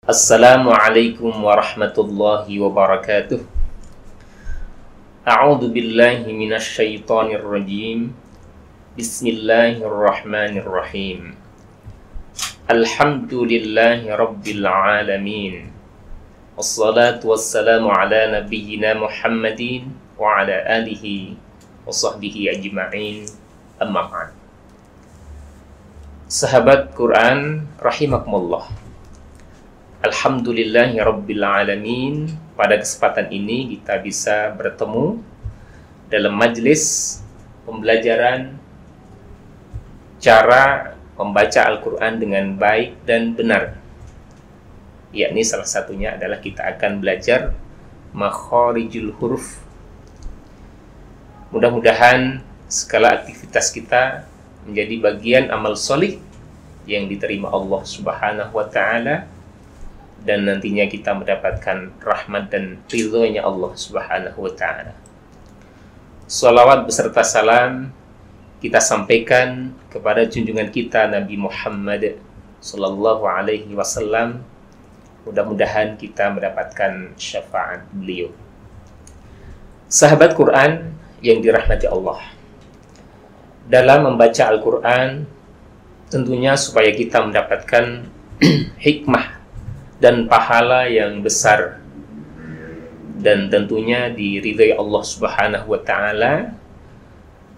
Assalamualaikum warahmatullahi wabarakatuh. A'udzu billahi minasyaitonir rajim. Bismillahirrahmanirrahim. Alhamdulillahi rabbil alamin. Wassalatu wassalamu ala nabiyyina Muhammadin wa ala alihi wa sahbihi ajma'in. Amma ba'd. Sahabat Quran rahimakumullah. Alhamdulillahi rabbil alamin. Pada kesempatan ini kita bisa bertemu dalam majelis pembelajaran cara membaca Al-Quran dengan baik dan benar. Yakni salah satunya adalah kita akan belajar makharijul huruf. Mudah-mudahan segala aktivitas kita menjadi bagian amal solih yang diterima Allah Subhanahu wa Ta'ala, dan nantinya kita mendapatkan rahmat dan ridhonya Allah Subhanahu wa Ta'ala. Salawat beserta salam kita sampaikan kepada junjungan kita Nabi Muhammad sallallahu alaihi wasallam. Mudah-mudahan kita mendapatkan syafaat beliau. Sahabat Quran yang dirahmati Allah, dalam membaca Al-Quran tentunya supaya kita mendapatkan hikmah dan pahala yang besar, dan tentunya diridhai Allah Subhanahu wa Ta'ala.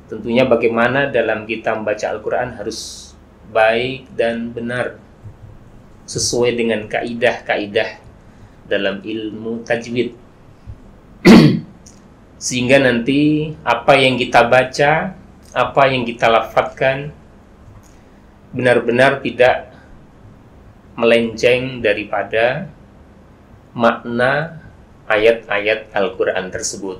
Tentunya bagaimana dalam kita membaca Al-Quran harus baik dan benar, sesuai dengan kaidah-kaidah dalam ilmu tajwid. Sehingga nanti apa yang kita baca, apa yang kita lafadzkan benar-benar tidak melenceng daripada makna ayat-ayat Al-Quran tersebut.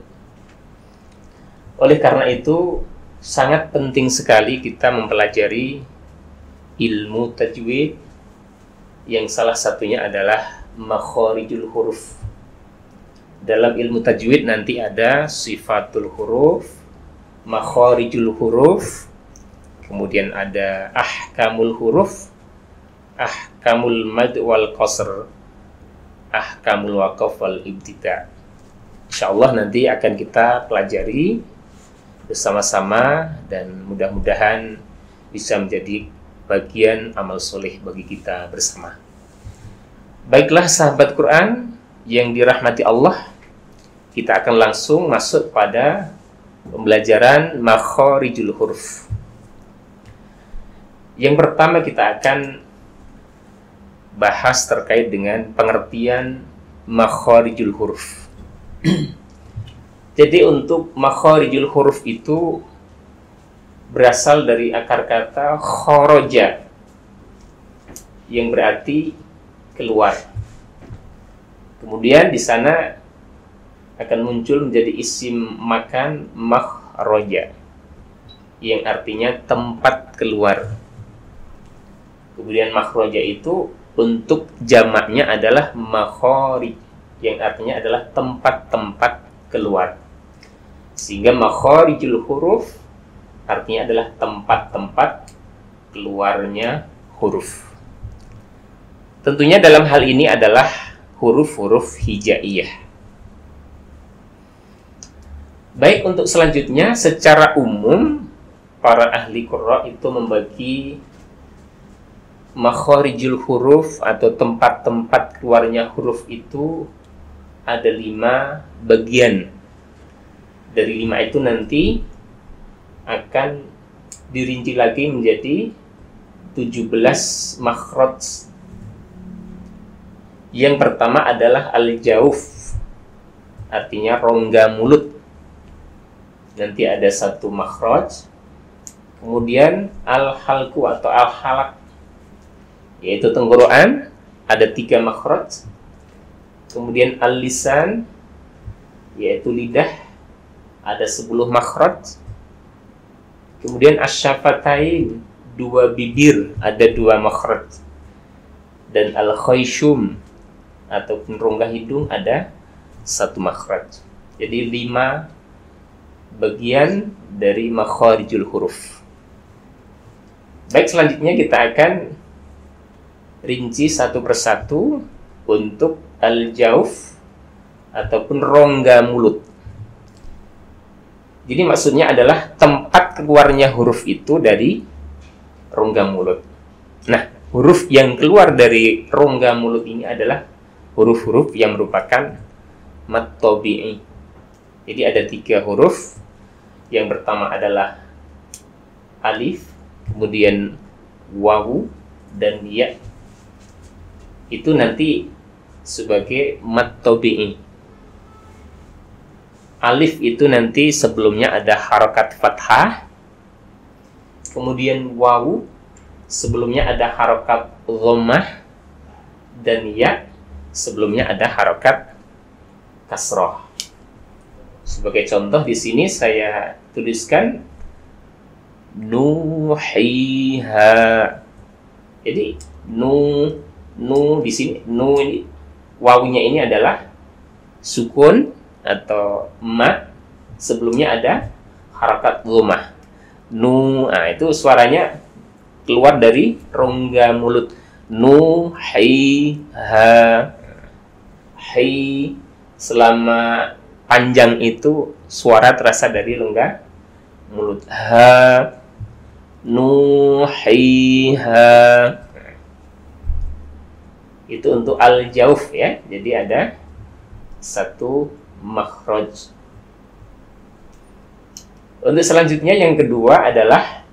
Oleh karena itu, sangat penting sekali kita mempelajari ilmu tajwid, yang salah satunya adalah makharijul huruf. Dalam ilmu tajwid nanti ada sifatul huruf, makharijul huruf, kemudian ada ahkamul huruf, ahkamul mad wal qasr, ahkamul waqaf wal ibtida'. Insyaallah nanti akan kita pelajari bersama-sama, dan mudah-mudahan bisa menjadi bagian amal soleh bagi kita bersama. Baiklah sahabat Quran yang dirahmati Allah, kita akan langsung masuk pada pembelajaran makharijul huruf. Yang pertama kita akan bahas terkait dengan pengertian makharijul huruf. Jadi untuk makharijul huruf itu berasal dari akar kata kharaja, yang berarti keluar. Kemudian di sana akan muncul menjadi isim makan makhraja, yang artinya tempat keluar. Kemudian makhraja itu untuk jamaknya adalah makharij, yang artinya adalah tempat-tempat keluar. Sehingga makharijul huruf artinya adalah tempat-tempat keluarnya huruf. Tentunya dalam hal ini adalah huruf-huruf hijaiyah. Baik, untuk selanjutnya secara umum para ahli qurra itu membagi makharijul huruf atau tempat-tempat keluarnya huruf itu ada 5 bagian. Dari 5 itu nanti akan dirinci lagi menjadi 17 makhraj. Yang pertama adalah al-jauf, artinya rongga mulut. Nanti ada 1 makhraj. Kemudian al-halku atau al-halak, yaitu tenggorokan, ada 3 makhraj. Kemudian al-lisan, yaitu lidah, ada 10 makhraj. Kemudian asyafatain, 2 bibir, ada 2 makhraj. Dan al-khayshum ataupun rongga hidung ada 1 makhraj. Jadi 5 bagian dari makharijul huruf. Baik, selanjutnya kita akan rinci satu persatu untuk al-jauf ataupun rongga mulut. Jadi maksudnya adalah tempat keluarnya huruf itu dari rongga mulut. Nah, huruf yang keluar dari rongga mulut ini adalah huruf-huruf yang merupakan mad tabi'i. Jadi ada 3 huruf. Yang pertama adalah alif, kemudian wawu, dan ya. Itu nanti sebagai mad tabi'i. Alif itu nanti sebelumnya ada harokat fathah, kemudian wawu sebelumnya ada harokat dhammah, dan ya sebelumnya ada harokat kasroh. Sebagai contoh di sini saya tuliskan nuhiha. Jadi nu di sini, nu ini wawunya ini adalah sukun atau ma, sebelumnya ada harakat dhammah. Nah itu suaranya keluar dari rongga mulut. Nuhiha. Hi, selama panjang itu suara terasa dari rongga mulut. Ha, nuhiha. Itu untuk al-jauf ya. Jadi ada 1 makhraj. Untuk selanjutnya yang kedua adalah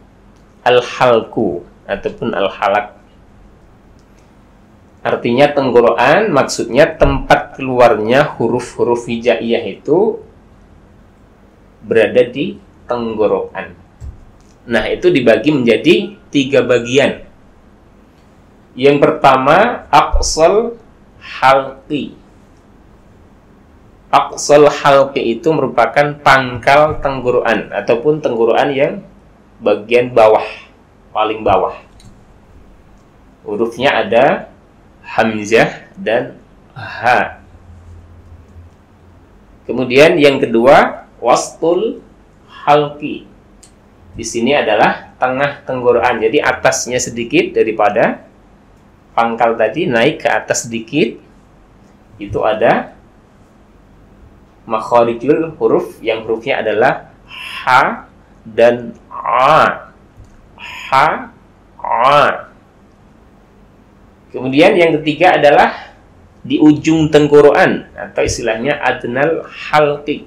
al-halku ataupun al-halak. Artinya tenggorokan, maksudnya tempat keluarnya huruf-huruf hijaiyah itu berada di tenggorokan. Nah, itu dibagi menjadi 3 bagian. Yang pertama, aqsal halqi. Aqsal halqi itu merupakan pangkal tenggorokan ataupun tenggorokan yang bagian bawah, paling bawah. Hurufnya ada hamzah dan ha. Kemudian yang kedua, wastul halqi. Di sini adalah tengah tenggorokan. Jadi atasnya sedikit daripada pangkal tadi, naik ke atas sedikit. Itu ada makharijul huruf yang hurufnya adalah ha dan a. Ha, a. Kemudian yang ketiga adalah di ujung tenggorokan atau istilahnya adnal halqi.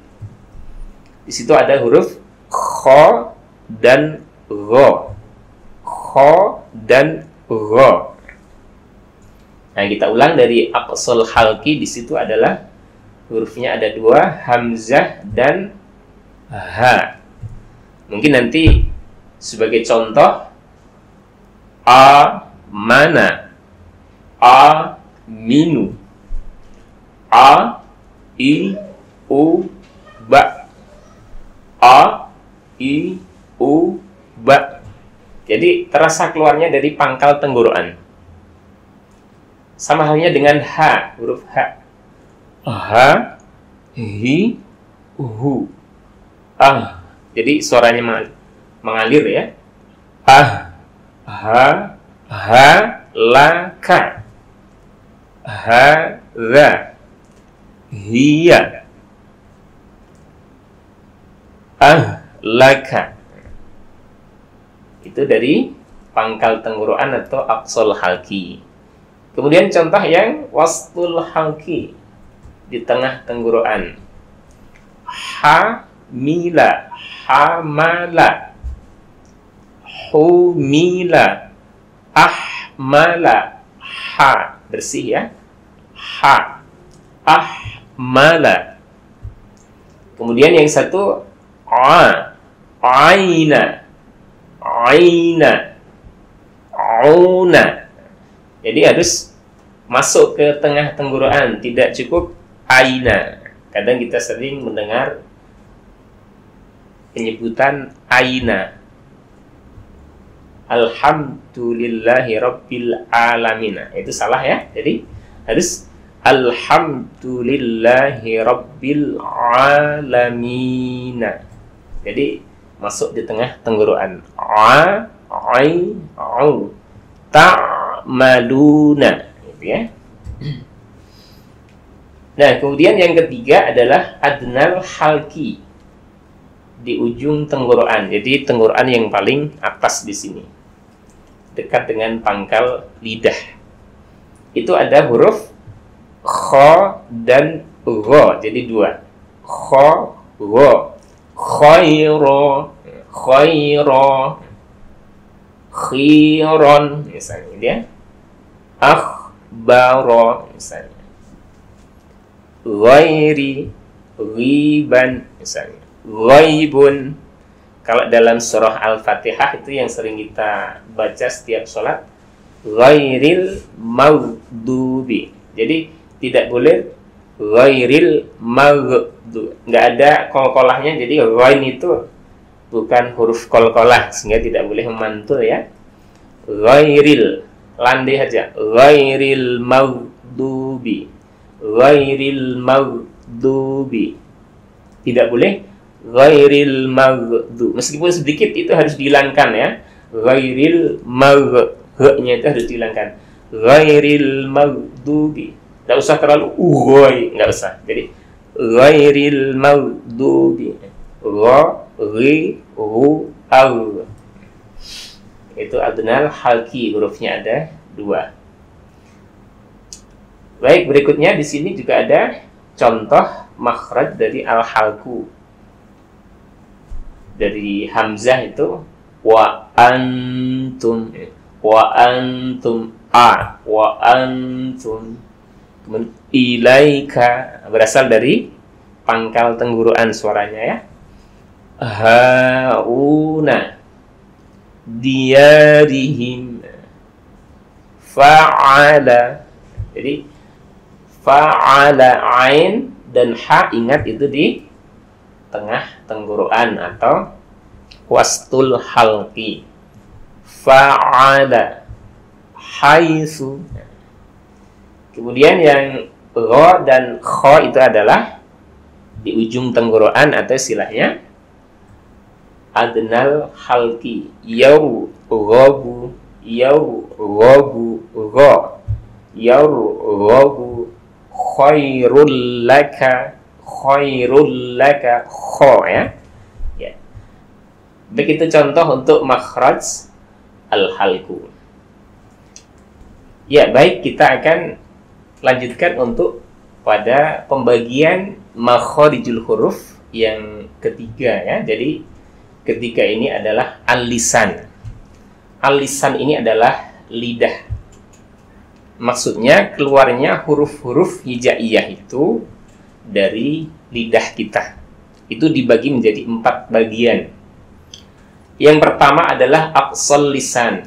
Di situ ada huruf kha dan gha. Kha dan gha. Nah, kita ulang dari aqsal halqi. Di situ adalah hurufnya ada 2, hamzah dan ha. Mungkin nanti sebagai contoh, a mana, a minu, a i u ba, a i u ba. Jadi terasa keluarnya dari pangkal tenggorokan. Sama halnya dengan ha, huruf ha. Ha, hi, hu. Ah, jadi suaranya mengalir ya. Ah, ha, la, ka. Ha, za, hiya. Ah, laka. Itu dari pangkal tenggorokan atau aqsal halqi. Kemudian contoh yang wastul halqi, di tengah tenggorokan. Hamila, hamala, humila, ahmala. Ha, bersih ya. Ha, ahmala. Kemudian yang satu a, aina, aina, auna. Jadi harus masuk ke tengah tenggorokan, tidak cukup aina. Kadang kita sering mendengar penyebutan aina. Alhamdulillahi rabbil alamin. Itu salah ya. Jadi harus alhamdulillahi rabbil alamin. Jadi masuk di tengah tenggorokan. A, ai, au. Ta'maluna, gitu ya. Nah, kemudian yang ketiga adalah adnal halki, di ujung tenggorokan. Jadi tenggorokan yang paling atas di sini, dekat dengan pangkal lidah. Itu ada huruf kha dan gha. Jadi dua. Kha, gha. Khaira, khaira, khiron misalnya dia. Akhbara misalnya. Ghairi, ghiban misalnya. Ghaibun. Kalau dalam surah Al-Fatihah itu yang sering kita baca setiap sholat, ghairil maghdubi. Jadi tidak boleh ghairil maghdu, nggak ada kolkolahnya. Jadi ghain itu bukan huruf kolkolah, sehingga tidak boleh memantul ya. Ghairil, landai aja. Ghairil maghdubi, ghairil maghdubi. Tidak boleh ghairil maghdu, meskipun sedikit itu harus dihilangkan ya. Ghairil nya itu harus dihilangkan. Ghairil maghdubi, nggak usah terlalu ughoi, nggak usah. Jadi ghairil maghdubi, gha, ghi, hu, au. Itu adnal halki, hurufnya ada dua. Baik, berikutnya di sini juga ada contoh makhraj dari al-halku. Dari hamzah itu wa antum, wa antum. Kemudian ilaika, berasal dari pangkal tenggorokan suaranya ya. Hauna, diyarihim, fa'ala. Jadi fa'ala, ain dan ha, ingat itu di tengah tenggorokan atau wastul halqi. Fa'ala, haitsu. Kemudian yang gha dan kha itu adalah di ujung tenggorokan atau istilahnya adnal halqi. Yau ghabu, yau ghabu, gha. Yau ghabu, khairul laka, khairul laka, kha ya. Ya. Begitu contoh untuk makhraj al-halku. Ya, baik, kita akan lanjutkan untuk pada pembagian makharijul huruf yang ketiga ya. Jadi ketiga ini adalah al-lisan. Al-lisan ini adalah lidah. Maksudnya keluarnya huruf-huruf hijaiyah itu dari lidah kita. Itu dibagi menjadi 4 bagian. Yang pertama adalah aqsal lisan.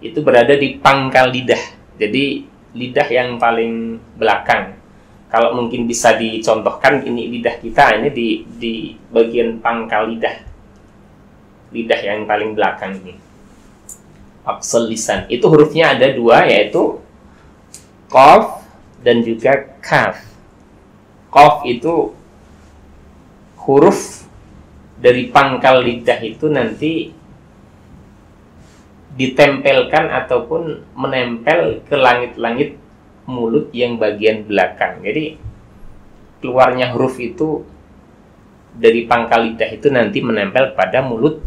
Itu berada di pangkal lidah. Jadi lidah yang paling belakang. Kalau mungkin bisa dicontohkan, ini lidah kita, ini di bagian pangkal lidah. Lidah yang paling belakang ini. Aqsal lisan. Itu hurufnya ada 2, yaitu qaf dan juga kaf. Qaf itu huruf dari pangkal lidah itu nanti ditempelkan ataupun menempel ke langit-langit mulut yang bagian belakang. Jadi keluarnya huruf itu dari pangkal lidah itu nanti menempel pada mulut,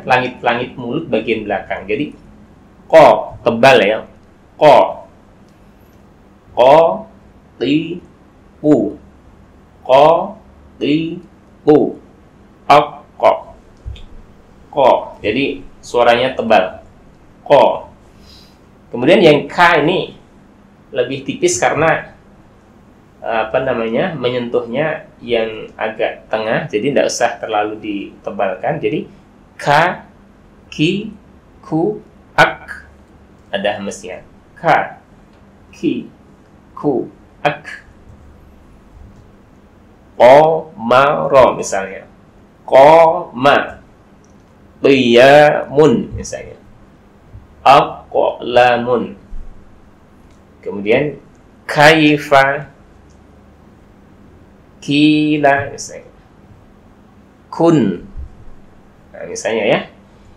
langit-langit mulut bagian belakang. Jadi ko, tebal ya. Ko, ti, pu, ko, ti, pu, ko. Jadi suaranya tebal. Ko. Kemudian yang K ini lebih tipis karena menyentuhnya yang agak tengah, jadi tidak usah terlalu ditebalkan. Jadi K, ki, ku, ak, ada hamzahnya. K, ki, ku, ak. Ko, ma, ro misalnya. Ko, ma, qiyamun misalnya. Aqlamun. Kemudian kaifa, kila misalnya. Kun. Nah, misalnya ya.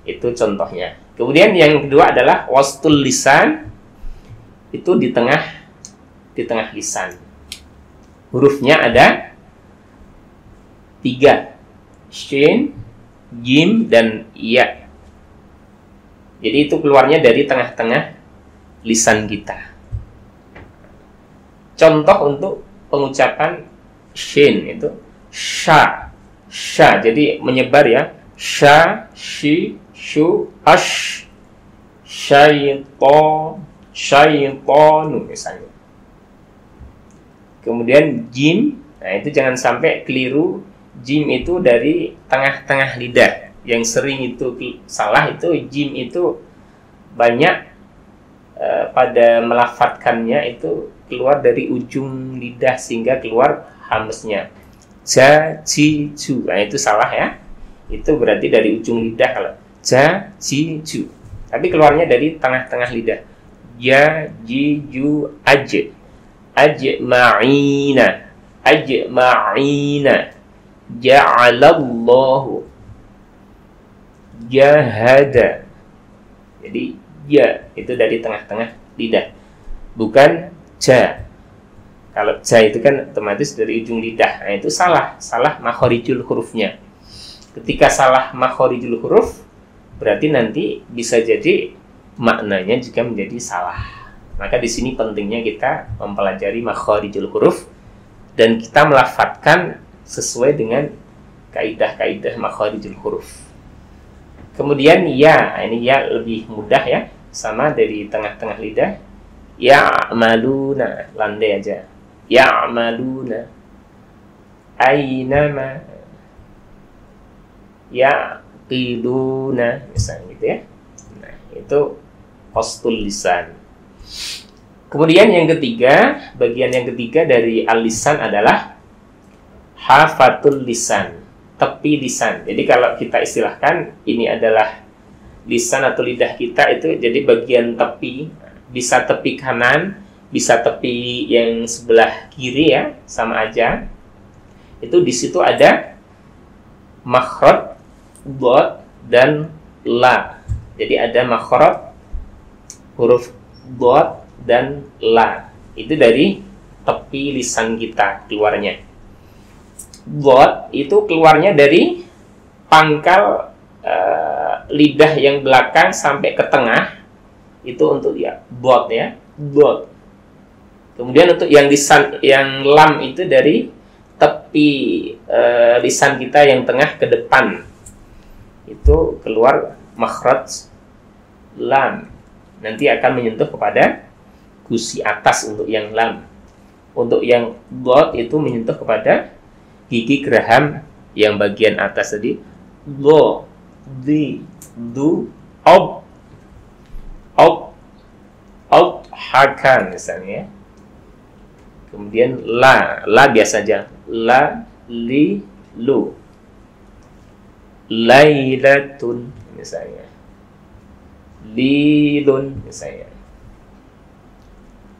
Itu contohnya. Kemudian yang kedua adalah wastul lisan. Itu di tengah di tengah lisan. Hurufnya ada 3, shin, jim, dan ya. Jadi itu keluarnya dari tengah-tengah lisan kita. Contoh untuk pengucapan shin itu sha, sha. Jadi menyebar ya. Sha, shi, shu, ash, syaiton, syaitonu misalnya. Kemudian jim, nah itu jangan sampai keliru. Jim itu dari tengah-tengah lidah. Yang sering itu salah itu jim itu banyak pada melafatkannya itu keluar dari ujung lidah sehingga keluar hamznya. Ja, ji, ju. Nah itu salah ya. Itu berarti dari ujung lidah kalau ja, ji, ju. Tapi keluarnya dari tengah-tengah lidah. Ya, ji, ju, aj. Ajma'ina. Ajma'ina. Ja'alallahu. Jahada. Jadi ya itu dari tengah-tengah lidah. Bukan ja. Kalau ja itu kan otomatis dari ujung lidah. Nah itu salah. Salah makhorijul hurufnya. Ketika salah makhorijul huruf, berarti nanti bisa jadi maknanya juga menjadi salah. Maka di sini pentingnya kita mempelajari makhorijul huruf dan kita melafadzkan sesuai dengan kaidah-kaidah makhorijul huruf. Kemudian ya, ini ya lebih mudah ya, sama dari tengah-tengah lidah. Ya'maluna, landai aja. Ya'maluna. Ainama. Yaqiluna, misalnya gitu ya. Nah, itu postul lisan. Kemudian yang ketiga, bagian yang ketiga dari al-lisan adalah hafatul lisan, tepi lisan. Jadi kalau kita istilahkan ini adalah lisan atau lidah kita itu jadi bagian tepi, bisa tepi kanan, bisa tepi yang sebelah kiri ya, sama aja. Itu di situ ada makhraj dot dan la. Jadi ada makhraj huruf dot dan la. Itu dari tepi lisan kita keluarnya. Dot itu keluarnya dari pangkal lidah yang belakang sampai ke tengah. Itu untuk ya dot ya, dot. Kemudian untuk yang lisan yang lam itu dari tepi lisan kita yang tengah ke depan. Itu keluar makhraj lam. Nanti akan menyentuh kepada gusi atas untuk yang lam. Untuk yang dot itu menyentuh kepada gigi geraham yang bagian atas tadi. Do, di, du, ob, hakan misalnya. Kemudian la biasa aja. La, li, lu. Lailatun misalnya. Lilun misalnya.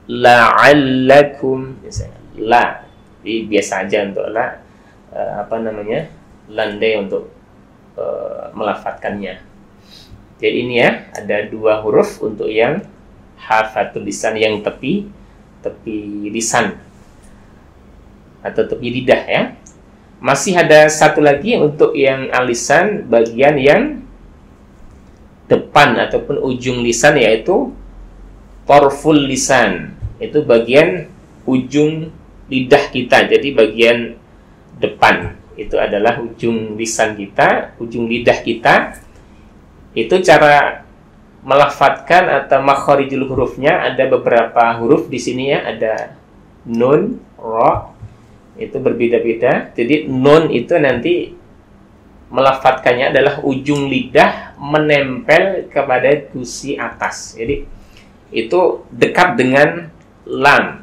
La'allakum misalnya. La. Jadi biasa aja untuk la landai untuk melafadzkannya. Jadi ini ya, ada 2 huruf untuk yang hafatul lisan yang tepi lisan atau tepi lidah ya. Masih ada satu lagi untuk yang al-lisan bagian yang depan ataupun ujung lisan, yaitu torful lisan. Itu bagian ujung lidah kita. Jadi bagian depan itu adalah ujung lisan kita, ujung lidah kita. Itu cara melafadzkan atau makhorijul hurufnya. Ada beberapa huruf di sini ya, ada nun, ra, itu berbeda-beda. Jadi nun itu nanti melafadzkannya adalah ujung lidah menempel kepada gusi atas. Jadi itu dekat dengan lam.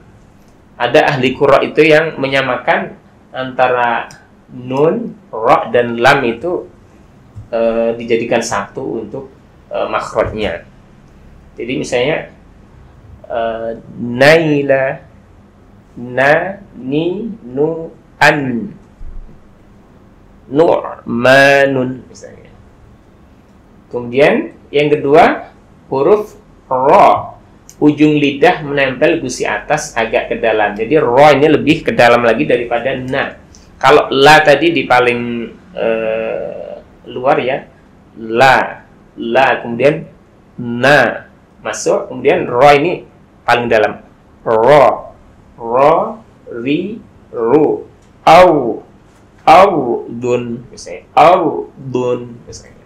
Ada ahli qurra itu yang menyamakan antara nun, ra dan lam itu dijadikan satu untuk makhrajnya. Jadi misalnya naila, na, ni, nu, an, nu'manun misalnya. Kemudian yang kedua huruf ra. ujung lidah menempel gusi atas agak ke dalam. Jadi ro ini lebih ke dalam lagi daripada na. Kalau la tadi di paling luar ya, la kemudian na masuk, kemudian ro ini paling dalam. Ro, ri, ru, dun misalnya, dun misalnya,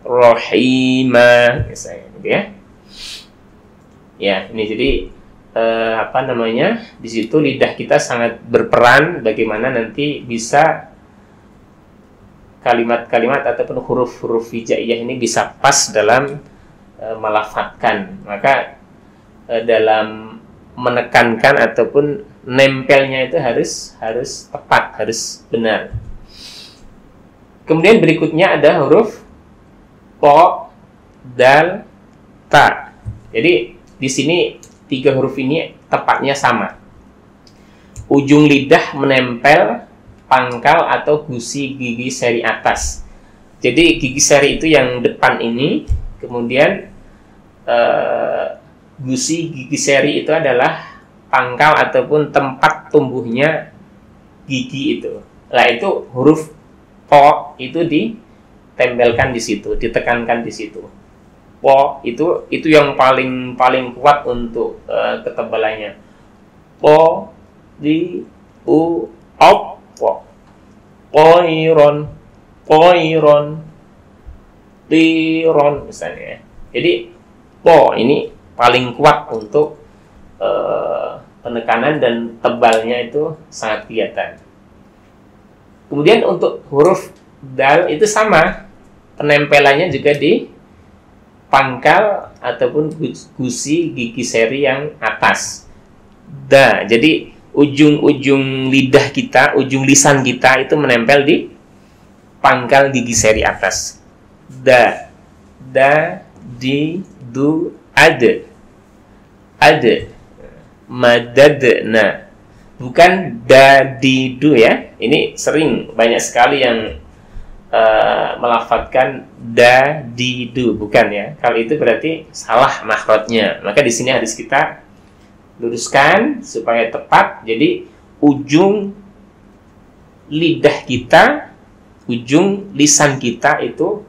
rohima misalnya, gitu ya. Ya, ini jadi di situ lidah kita sangat berperan bagaimana nanti bisa kalimat-kalimat ataupun huruf-huruf hijaiyah ini bisa pas dalam melafadzkan. Maka dalam menekankan ataupun nempelnya itu harus tepat, harus benar. Kemudian berikutnya ada huruf po, dal, ta. Jadi di sini 3 huruf ini tepatnya sama. Ujung lidah menempel pangkal atau gusi gigi seri atas. Jadi gigi seri itu yang depan ini, kemudian gusi gigi seri itu adalah pangkal ataupun tempat tumbuhnya gigi itu. Nah, itu huruf po itu ditempelkan di situ, ditekankan di situ. Po itu yang paling kuat untuk ketebalannya. Po, di, u, op, po. Poiron, tiron misalnya. Jadi po ini paling kuat untuk penekanan dan tebalnya itu sangat kelihatan. Kemudian untuk huruf dal itu sama, penempelannya juga di pangkal ataupun gusi gigi seri yang atas. Da, jadi ujung lidah kita, ujung lisan kita itu menempel di pangkal gigi seri atas. Da, di, du, ada, madadna, bukan da, di, du ya. Ini sering banyak sekali yang melafadzkan da, di, du, bukan ya. Kalau itu berarti salah makhrajnya. Maka di sini harus kita luruskan supaya tepat. Jadi ujung lidah kita, ujung lisan kita itu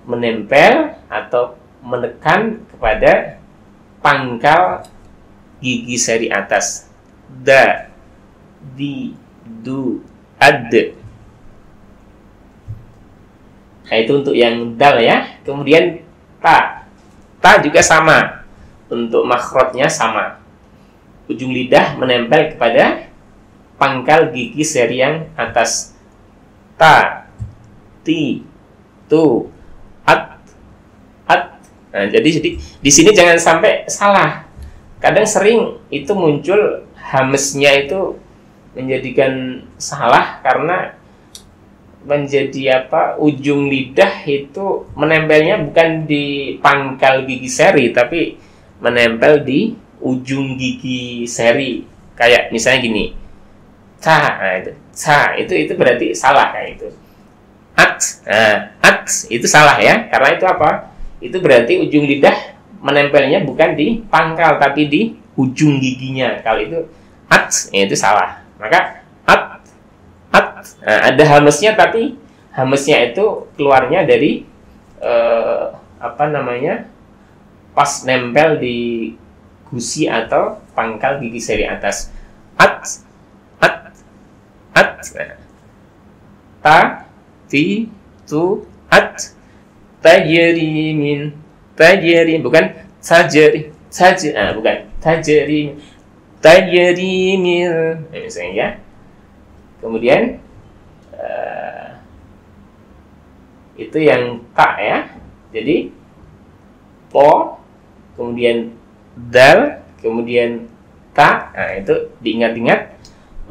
menempel atau menekan kepada pangkal gigi seri atas. Da, di, du, ad. Nah, itu untuk yang dal ya. Kemudian ta. Ta juga sama. Untuk makhrajnya sama. Ujung lidah menempel kepada pangkal gigi seri yang atas. Ta, ti, tu, at. Nah, jadi di sini jangan sampai salah. Kadang sering itu muncul hamesnya itu menjadikan salah karena menjadi ujung lidah itu menempelnya bukan di pangkal gigi seri tapi menempel di ujung gigi seri. Kayak misalnya gini, ca, nah itu berarti salah kayak itu. At itu salah ya, karena itu itu berarti ujung lidah menempelnya bukan di pangkal tapi di ujung giginya. Kalau itu itu salah. Maka ada hamesnya, tapi hamesnya itu keluarnya dari pas nempel di gusi atau pangkal gigi seri atas. Ta, ti, tu, at. Tajri bukan tajri, bukan tajri misalnya ya. Kemudian itu yang ta ya. Jadi po, kemudian dal, kemudian ta. Nah, itu diingat-ingat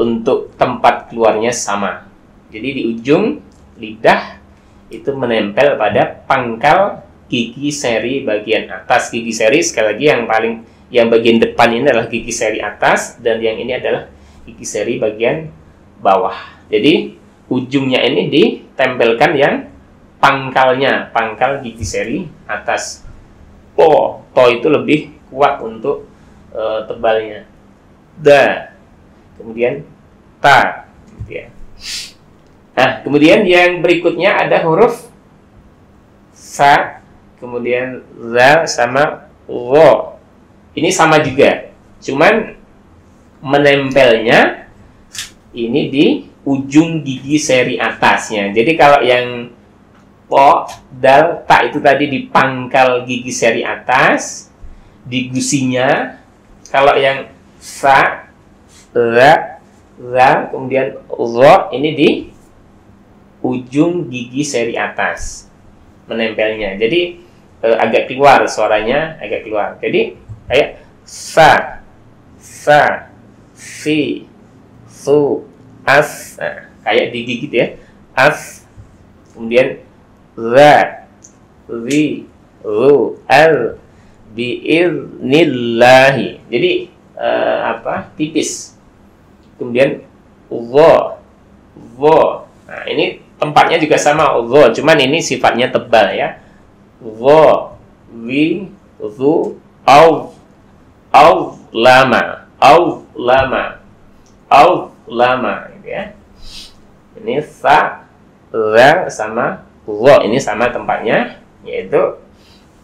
untuk tempat keluarnya sama. Jadi di ujung lidah itu menempel pada pangkal gigi seri bagian atas. Gigi seri sekali lagi yang bagian depan ini adalah gigi seri atas dan yang ini adalah gigi seri bagian bawah. Jadi ujungnya ini ditempelkan yang pangkalnya, pangkal gigi seri atas. To itu lebih kuat untuk tebalnya. Da, kemudian ta, gitu ya. Nah, kemudian yang berikutnya ada huruf sa, kemudian za sama ro. Ini sama juga, cuman menempelnya ini di ujung gigi seri atasnya. Jadi kalau yang po, dal, ta itu tadi di pangkal gigi seri atas, di gusinya. Kalau yang sa, za, kemudian ro, ini di ujung gigi seri atas menempelnya. Jadi agak keluar suaranya, agak keluar. Jadi kayak sa, si, su, as. Nah, kayak digigit ya. As, kemudian za, zi, lu, al, bi'idnillahi. Jadi tipis. Kemudian wo. Nah, ini tempatnya juga sama wo, cuman ini sifatnya tebal ya. Wo, wi, zu, au, lama, gitu ya. Ini sa, za sama wo, ini sama tempatnya, yaitu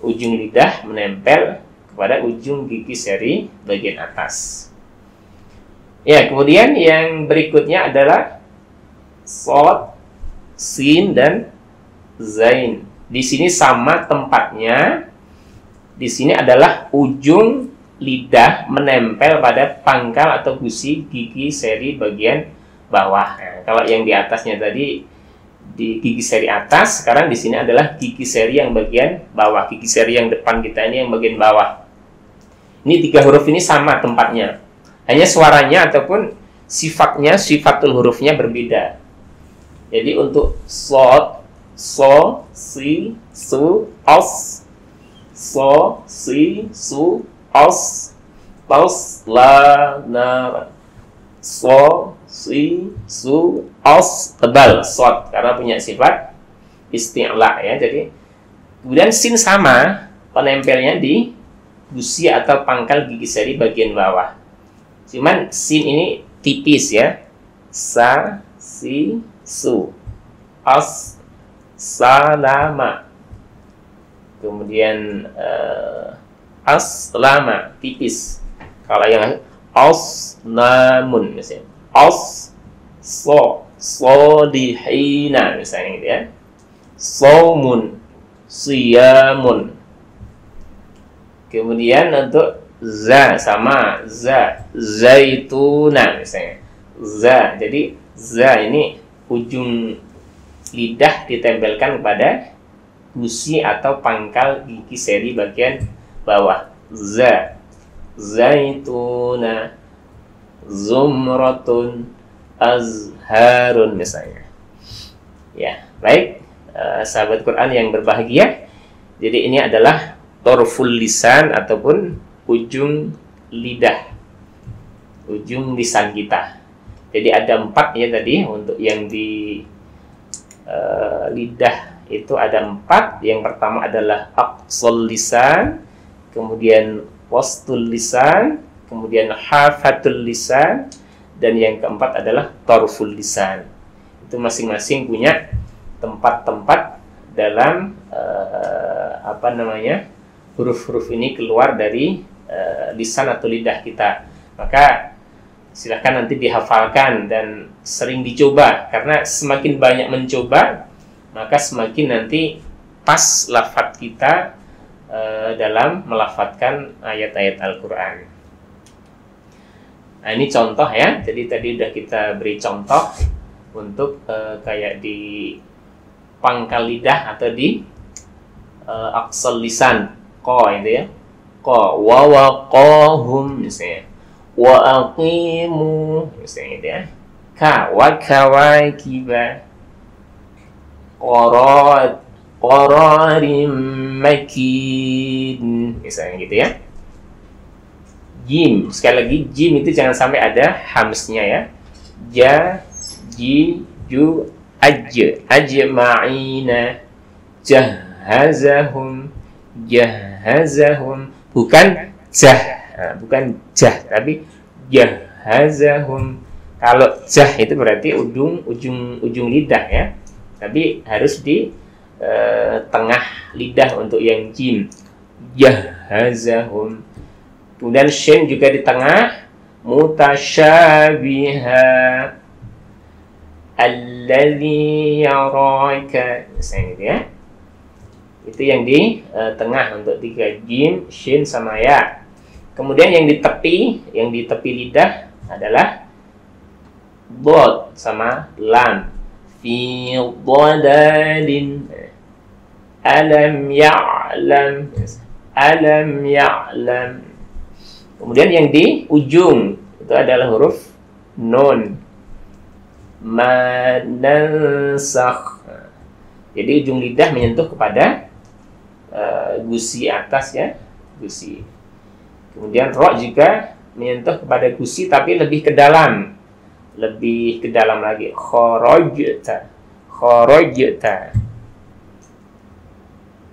ujung lidah menempel kepada ujung gigi seri bagian atas. Ya, kemudian yang berikutnya adalah sod, sin, dan zain. Di sini sama tempatnya. Di sini adalah ujung lidah menempel pada pangkal atau gusi gigi seri bagian bawah. Nah, kalau yang di atasnya tadi di gigi seri atas, sekarang di sini adalah gigi seri yang bagian bawah. Gigi seri yang depan kita ini yang bagian bawah. Ini 3 huruf ini sama tempatnya. Hanya suaranya ataupun sifatnya, sifatul hurufnya berbeda. Jadi untuk sod, so, si, su, os, so, si, su, os, tos, la, na, so, si, su, os, tebal, sod, karena punya sifat isti'la ya. Jadi kemudian sin sama, penempelnya di gusi atau pangkal gigi seri bagian bawah. Cuman sin ini tipis ya. Sa, si, su, as, salama. Kemudian as, lama, tipis. Kalau yang as, namun misalnya. As, so, solihina misalnya gitu ya. Saumun, siyamun. Kemudian untuk za sama za, zaituna misalnya. Za, jadi za ini ujung lidah ditempelkan kepada gusi atau pangkal gigi seri bagian bawah. Za, zaituna, zumratun, azharun misalnya. Ya, baik sahabat Quran yang berbahagia. Jadi ini adalah torful lisan ataupun ujung lidah, ujung lisan kita. Jadi ada 4 ya tadi untuk yang di lidah itu ada 4. Yang pertama adalah aqsal lisan, kemudian wastul lisan, kemudian hafatul lisan, dan yang keempat adalah torful lisan. Itu masing-masing punya tempat-tempat dalam huruf-huruf ini keluar dari lisan atau lidah kita. Maka silahkan nanti dihafalkan dan sering dicoba, karena semakin banyak mencoba maka semakin nanti pas lafadz kita dalam melafadzkan ayat-ayat Al-Quran. Nah, ini contoh ya. Jadi tadi udah kita beri contoh untuk kayak di pangkal lidah atau di aqsal lisan, ko itu ya, ko, wa waqahum misalnya, wa aqimu misalnya gitu ya, ka, wa kawakiba, qararim makin misalnya gitu ya. Jim, sekali lagi jim itu jangan sampai ada hamsnya ya. Ja, ji, ju, ajma'ina, jahazahum, bukan jah. Nah, bukan jah, tapi jahazahum. Kalau jah itu berarti ujung lidah ya, tapi harus di tengah lidah untuk yang jim. Jahazahum. Kemudian shin juga di tengah. Mutasyabiha alladzi yaraka. Misalnya gitu ya. Itu yang di tengah untuk 3 jim, shin sama ya. Kemudian yang di tepi lidah adalah bod sama lam. Fi dhalalin alam ya'lam. Alam ya'lam. Kemudian yang di ujung itu adalah huruf nun. Ma nansakh. Jadi ujung lidah menyentuh kepada gusi atas ya, gusi. Kemudian ro juga menyentuh kepada gusi tapi lebih ke dalam lagi. Kharajta.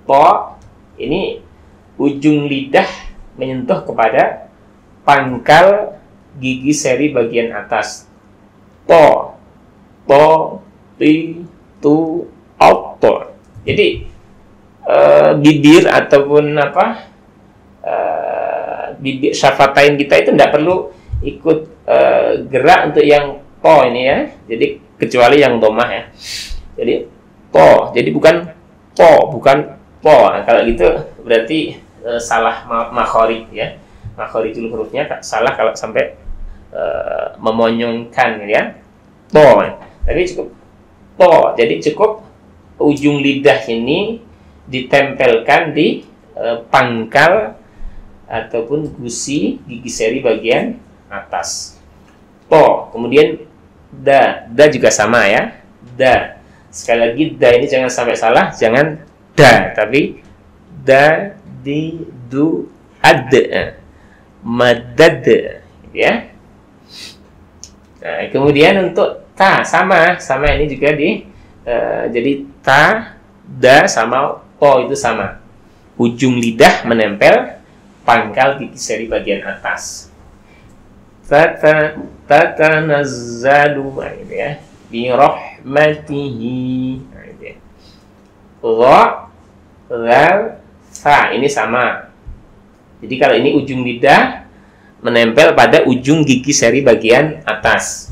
To ini ujung lidah menyentuh kepada pangkal gigi seri bagian atas. To, ti, tu, to. Jadi bibir ataupun bibir syafatain kita itu tidak perlu ikut gerak untuk yang to ini ya. Jadi kecuali yang domah ya. Jadi to, jadi bukan to, bukan po. Nah, kalau gitu berarti salah makhrij ya. Makhrijul hurufnya salah kalau sampai memonyongkan ya. To. Tapi cukup to. Jadi cukup ujung lidah ini ditempelkan di pangkal ataupun gusi gigi seri bagian atas. To. Kemudian da juga sama ya. Da. Sekali lagi da ini jangan sampai salah, jangan da, tapi da, di, du, ad, madad ya. Nah, kemudian untuk ta sama ini juga jadi ta, da sama po itu sama. Ujung lidah menempel pangkal gigi seri bagian atas. Tatanazzalu gitu ya. Bi rahmatihi. Nah, gitu ya. Ra, zal, fa ini sama. Jadi kalau ini ujung lidah menempel pada ujung gigi seri bagian atas.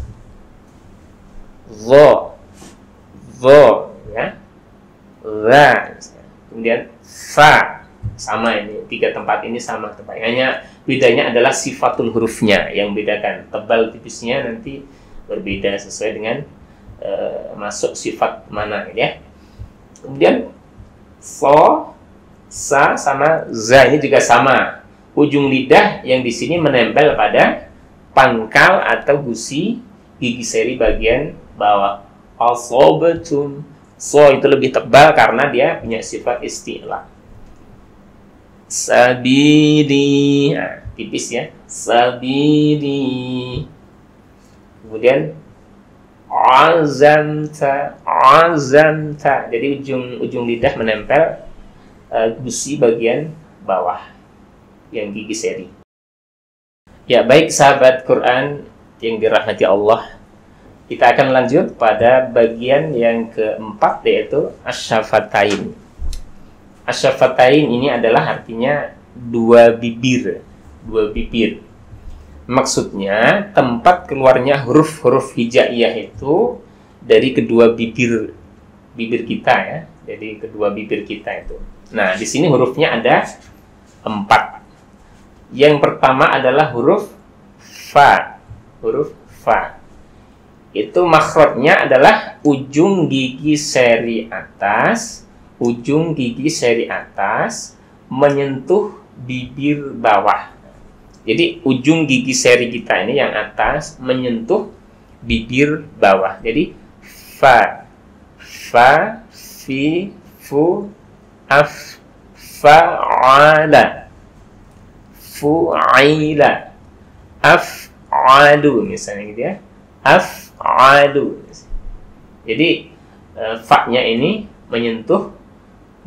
Zo ya. Za. Kemudian fa sama ini. 3 tempat ini sama tempatnya. Hanya bedanya adalah sifatul hurufnya yang bedakan. Tebal tipisnya nanti berbeda sesuai dengan masuk sifat mana ya. Kemudian so, sa sama za ini juga sama. Ujung lidah yang di sini menempel pada pangkal atau gusi gigi seri bagian bawah. Asobatum. So itu lebih tebal karena dia punya sifat isti'la. Sabili. Nah, tipis ya. Sabili. Kemudian azamta. Jadi ujung lidah menempel gusi bagian bawah yang gigi seri. Ya, baik sahabat Quran yang dirahmati Allah. Kita akan lanjut pada bagian yang keempat, yaitu asyafatain. Asyafatain ini adalah artinya dua bibir. Maksudnya tempat keluarnya huruf-huruf hijaiyah itu dari kedua bibir kita ya. Jadi kedua bibir kita itu. Nah, di sini hurufnya ada 4. Yang pertama adalah huruf fa. Huruf fa. Itu makhrajnya adalah ujung gigi seri atas menyentuh bibir bawah. Jadi ujung gigi seri kita ini yang atas menyentuh bibir bawah. Jadi fa, fi, fu, af, fa'ala, fu'ila, af'alu misalnya gitu ya. Af'alu. Jadi fa-nya ini menyentuh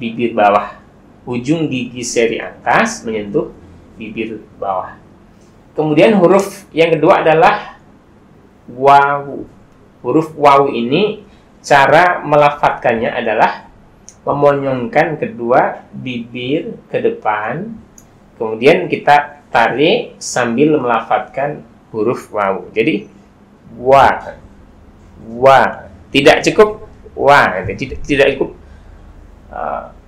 bibir bawah. Ujung gigi seri atas menyentuh bibir bawah. Kemudian huruf yang kedua adalah wawu. Huruf wawu ini cara melafadzkannya adalah memonyongkan kedua bibir ke depan, kemudian kita tarik sambil melafadzkan huruf wawu. Jadi wa, tidak cukup wa, tidak cukup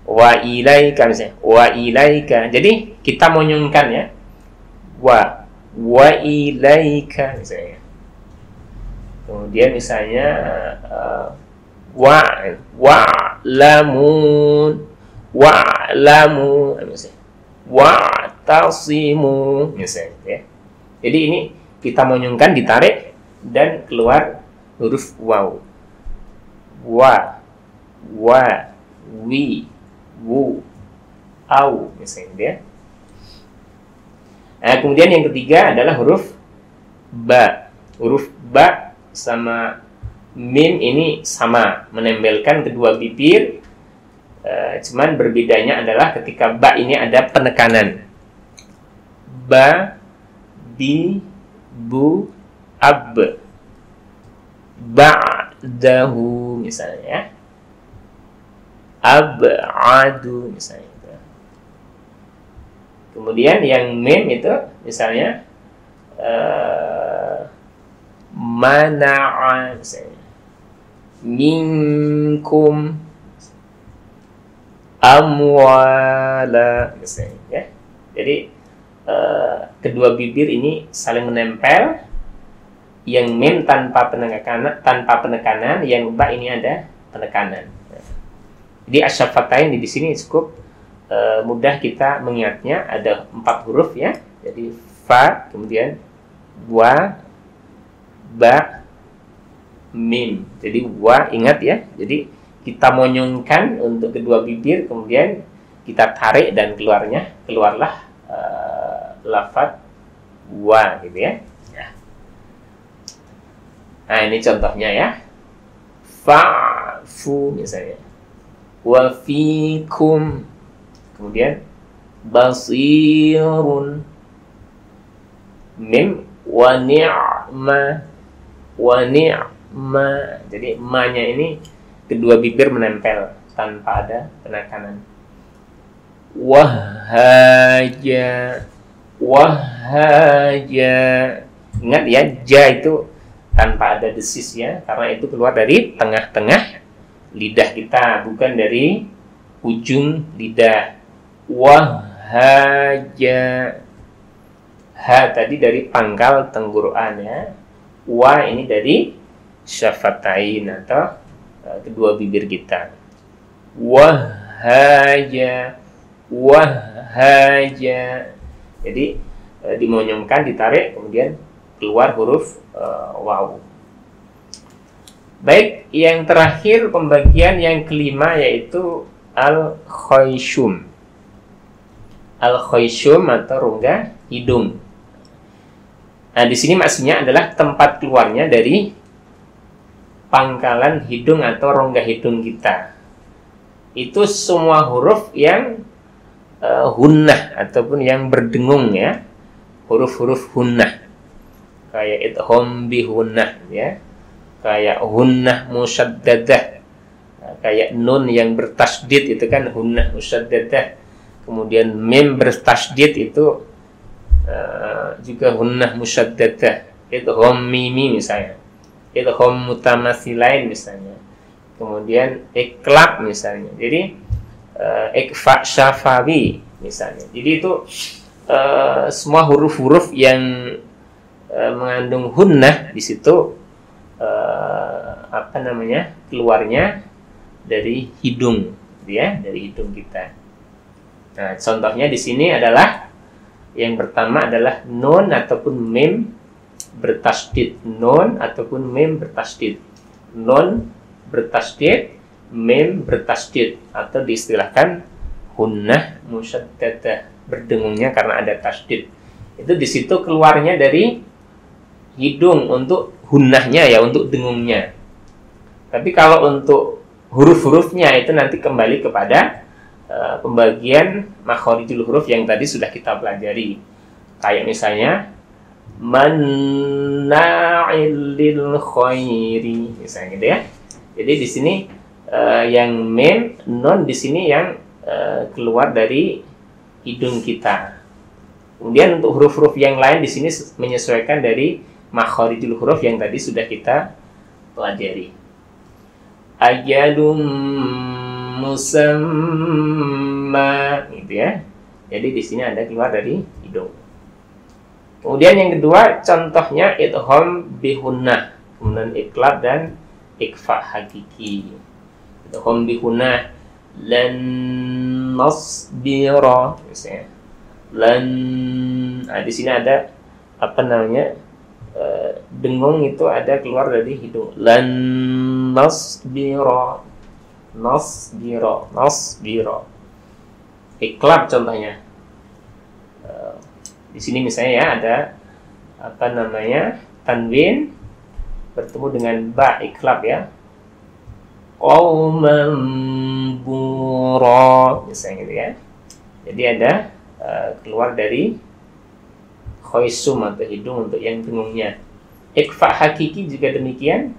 wa ilaika misalnya, wa ilaika. Jadi kita monyongkan ya, wa ilaika misalnya. Kemudian misalnya wa'lamun misalnya, wa'tasimu misalnya ya. Jadi ini kita monyongkan, ditarik dan keluar huruf waw. Wi, wu, au misalnya ya. Nah, kemudian yang ketiga adalah huruf ba. Huruf ba sama mim ini sama, menempelkan kedua bibir, cuman berbedanya adalah ketika ba ini ada penekanan. Ba, bi, bu, ab, ba'dahu misalnya ya, ab'adu misalnya. Kemudian yang mim itu misalnya mana'a misalnya, minkum amwala misalnya ya. Jadi kedua bibir ini saling menempel. Yang mim tanpa penekanan, yang ba ini ada penekanan. Jadi asyafatain di sini cukup mudah kita mengingatnya. Ada 4 huruf ya. Jadi fa, kemudian wa, ba, mim. Jadi wa, ingat ya. Jadi kita monyongkan untuk kedua bibir, kemudian kita tarik dan keluarlah lafaz wa gitu ya. Nah, ini contohnya ya. Fa'fu misalnya. Wa fikum. Kemudian basirun. Mim wa ni'ma. Jadi ma-nya ini kedua bibir menempel tanpa ada penekanan. Wahaja. Ingat ya, ja itu tanpa ada desis ya, karena itu keluar dari tengah-tengah lidah kita, bukan dari ujung lidah. Wahaja. Ha tadi dari pangkal tenggorokan ya. Wa ini dari syafatain atau kedua bibir kita. Wahaja. Jadi dimonyongkan, ditarik, kemudian keluar huruf waw. Baik, yang terakhir pembagian yang kelima yaitu al-khayshum. Al-khayshum atau rongga hidung. Nah, di sini maksudnya adalah tempat keluarnya dari pangkalan hidung atau rongga hidung kita. Itu semua huruf yang hunnah ataupun yang berdengung ya. Huruf-huruf hunnah. Kayak idgham bi hunnah ya. Kayak hunnah musyaddadah. Kayak nun yang bertasydid itu kan hunnah musyaddadah. Kemudian mim bertasydid itu juga hunnah musyaddadah. Idgham mimi misalnya. Idgham mutamatsilain misalnya. Kemudian iklab misalnya. Jadi ikfa syafawi misalnya. Jadi itu semua huruf-huruf yang mengandung hunnah di situ keluarnya dari hidung ya, dari hidung kita. Nah, contohnya di sini adalah yang pertama adalah nun ataupun mim bertasydid. Nun ataupun mim bertasydid. Nun bertasydid, mim bertasydid, atau diistilahkan hunnah musyaddadah, berdengungnya karena ada tasydid. Itu di situ keluarnya dari hidung untuk hunnahnya ya, untuk dengungnya. Tapi kalau untuk huruf-hurufnya itu nanti kembali kepada pembagian makharijul huruf yang tadi sudah kita pelajari. Kayak misalnya manna'il lil khairi, misalnya gitu ya. Jadi di sini yang mim, non di sini yang keluar dari hidung kita. Kemudian untuk huruf-huruf yang lain di sini menyesuaikan dari makharijul huruf yang tadi sudah kita pelajari. Ajalum musamma, gitu ya. Jadi di sini ada keluar dari hidung. Kemudian yang kedua contohnya idgham bihunnah, kemudian iqlab dan ikhfa hakiki. Idgham bihunnah, lan nasbira, misalnya. Lan, nah di sini ada apa namanya? Dengung itu ada keluar dari hidung. Lan nasbira, nasbira, nasbira. Iqlab contohnya. Di sini misalnya ya ada apa namanya? Tanwin bertemu dengan ba, iqlab ya. Qauman bura, misalnya gitu ya. Jadi ada keluar dari khoisum atau hidung untuk yang dengungnya. Ikhfa hakiki juga demikian.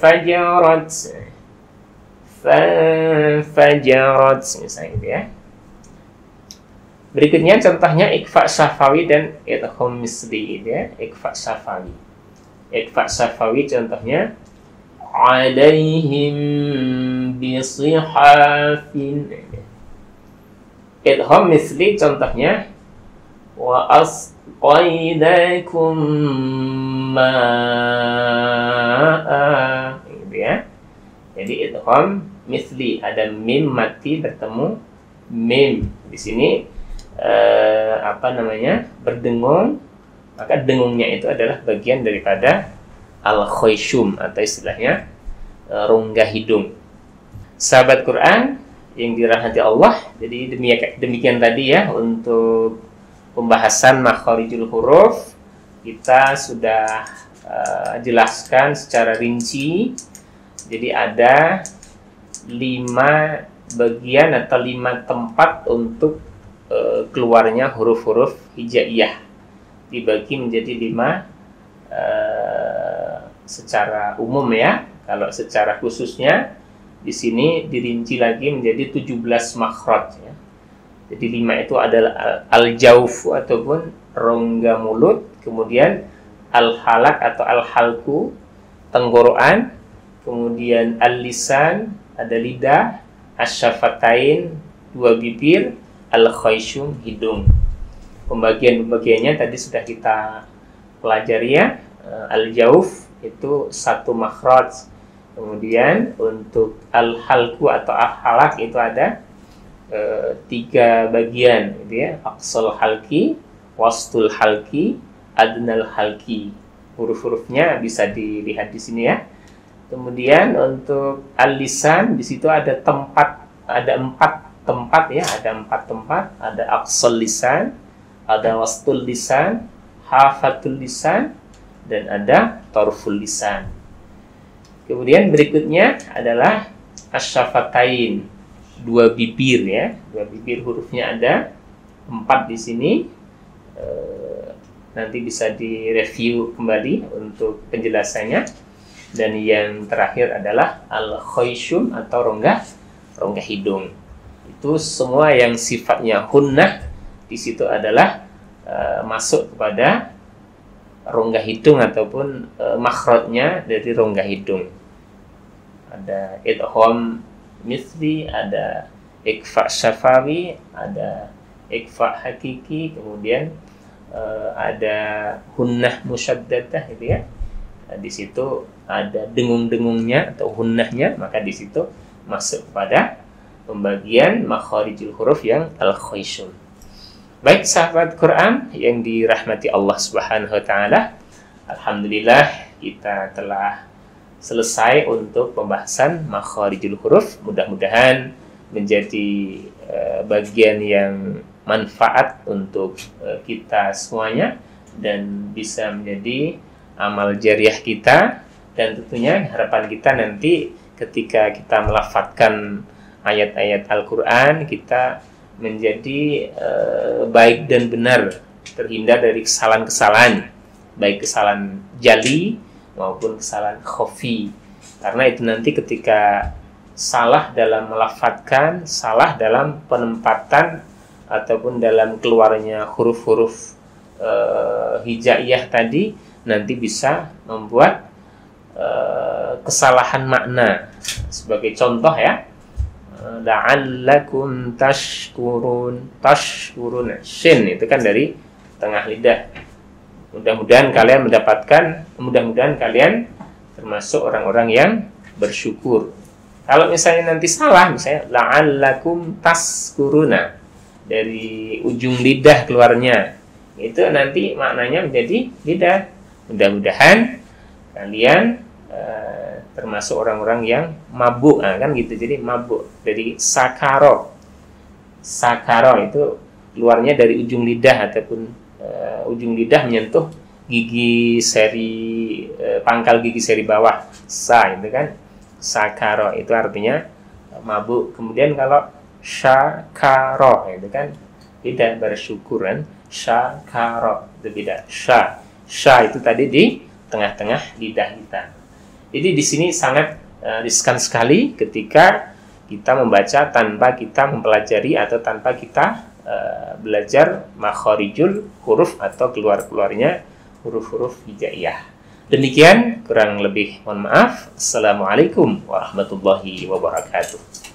Fajarat, fajarat, misalnya gitu ya. Berikutnya contohnya ikhfa syafawi dan idgham misli, gitu ya. Ikhfa syafawi. Ikhfa syafawi contohnya alaihim bisihafin. Idgham misli contohnya wa asqaidakum ma'a, gitu ya. Jadi idgham misli, ada mim mati bertemu mim. Di sini apa namanya? Berdengung, maka dengungnya itu adalah bagian daripada al-khoisyum atau istilahnya rongga hidung. Sahabat Quran yang dirahmati Allah, jadi demikian tadi ya untuk pembahasan makharijul huruf. Kita sudah jelaskan secara rinci. Jadi ada 5 bagian atau 5 tempat untuk keluarnya huruf-huruf hijaiyah. Dibagi menjadi 5 secara umum ya. Kalau secara khususnya di sini dirinci lagi menjadi 17 makhraj ya. Jadi 5 itu adalah al-jauf ataupun rongga mulut, kemudian al-halak atau al-halku, tenggorokan, kemudian al-lisan, ada lidah, asyafatain, 2 bibir, al-khayshum, hidung. Pembagiannya tadi sudah kita pelajari ya. Al-jauf itu 1 makhraj. Kemudian untuk al-halku atau al-halak itu ada 3 bagian, gitu ya. Aqsal halki, wastul halki, adnal halki. Huruf-hurufnya bisa dilihat di sini ya. Kemudian untuk al-lisan di situ ada 4 tempat ya, ada 4 tempat, ada aqsal lisan, ada wastul lisan, hafatul lisan, dan ada tarful lisan. Kemudian berikutnya adalah asyafatain, 2 bibir ya, 2 bibir, hurufnya ada 4 di sini. Nanti bisa direview kembali untuk penjelasannya. Dan yang terakhir adalah al-khayshum atau rongga hidung. Itu semua yang sifatnya hunnah di situ adalah masuk kepada rongga hidung ataupun makhrajnya dari rongga hidung. Ada idgham misli, ada ikhfa syafawi, ada ikhfa hakiki, kemudian ada hunnah musyaddadah, gitu ya. Di situ ada dengung-dengungnya atau hunnahnya, maka di situ masuk pada pembagian makharijul huruf yang al-khayshum. Baik sahabat Quran yang dirahmati Allah Subhanahu wa taala, alhamdulillah kita telah selesai untuk pembahasan makharijul huruf. Mudah-mudahan menjadi bagian yang manfaat untuk kita semuanya dan bisa menjadi amal jariah kita, dan tentunya harapan kita nanti ketika kita melafadzkan ayat-ayat Al-Quran, kita menjadi baik dan benar, terhindar dari kesalahan-kesalahan, baik kesalahan jali maupun kesalahan khafi. Karena itu nanti ketika salah dalam melafadzkan, salah dalam penempatan ataupun dalam keluarnya huruf-huruf hijaiyah tadi, nanti bisa membuat kesalahan makna. Sebagai contoh ya, la'allakum tashkurun, tashkurun, shin itu kan dari tengah lidah. Mudah-mudahan kalian termasuk orang-orang yang bersyukur. Kalau misalnya nanti salah, misalnya la'allakum taskuruna, dari ujung lidah keluarnya, itu nanti maknanya menjadi lidah. Mudah-mudahan kalian termasuk orang-orang yang mabuk, kan gitu. Jadi mabuk dari sakaro. Sakaro itu keluarnya dari ujung lidah, ataupun ujung lidah menyentuh gigi seri pangkal gigi seri bawah. Sa itu kan sakaro, itu artinya mabuk. Kemudian kalau syakaro itu kan tidak bersyukur kan. Syakaro itu beda. Sya itu tadi di tengah-tengah lidah kita. Jadi di sini sangat riskan sekali ketika kita membaca tanpa kita mempelajari atau tanpa kita belajar makharijul huruf atau keluar-keluarnya huruf-huruf hijaiyah. Demikian, kurang lebih mohon maaf. Assalamualaikum warahmatullahi wabarakatuh.